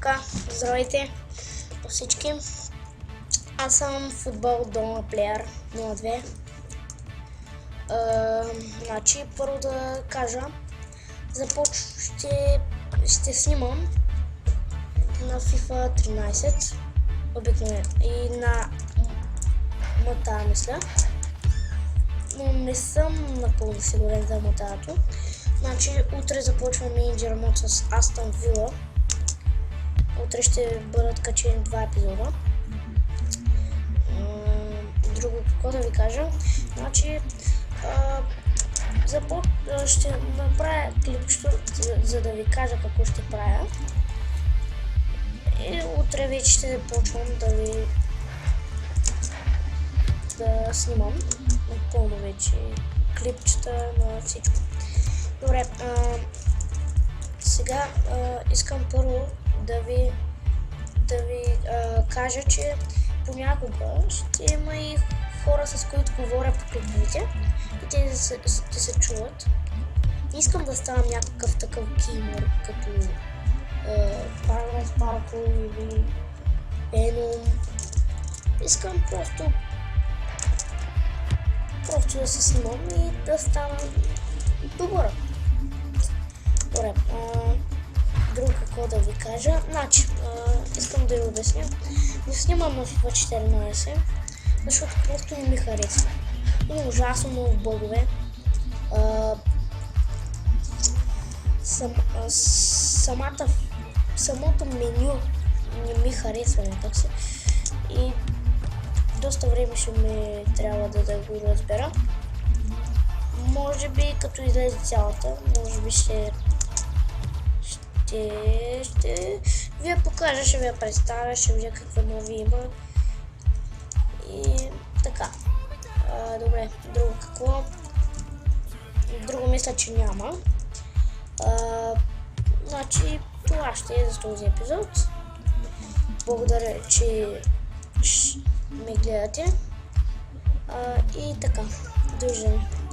Така, здравейте всички. Аз съм футбол Дома Плеер 02. Значи, първо да кажа, ще снимам на FIFA 13 обикновено и на мотара, мисля, но не съм напълно сигурен за мотарато. Значи, утре започва менеджер мод с Астон Вила. Утре ще бъдат качени 2 епизода. Друго какво да ви кажа, значи ще направя клипчето, за да ви кажа какво ще правя. И утре вече ще започвам да снимам напълно вече клипчета на всичко. Добре, сега искам първо да ви кажа, че понякога ще има и хора, с които говоря по клиповете и те се чуват. Не искам да ставам някакъв такъв геймер, като Параграф Парко или Venom. Искам просто да се снимам и да стана добър. Добре, друго какво да ви кажа. Значи, искам да ви обясня. Не снимам на FIFA 14, защото просто не ми харесва. Има ужасно много бъгове. Самото меню не ми харесва някак се. И доста време ще ми трябва да го разбера. Може би като излезе цялата, може би ще ви я покажа, ще ви я представя, ще видя какво нови има. И така. Добре, друго какво? Друго мисля, че няма. Значи това ще е за този епизод. Благодаря, че ме гледате. И така, довиждане.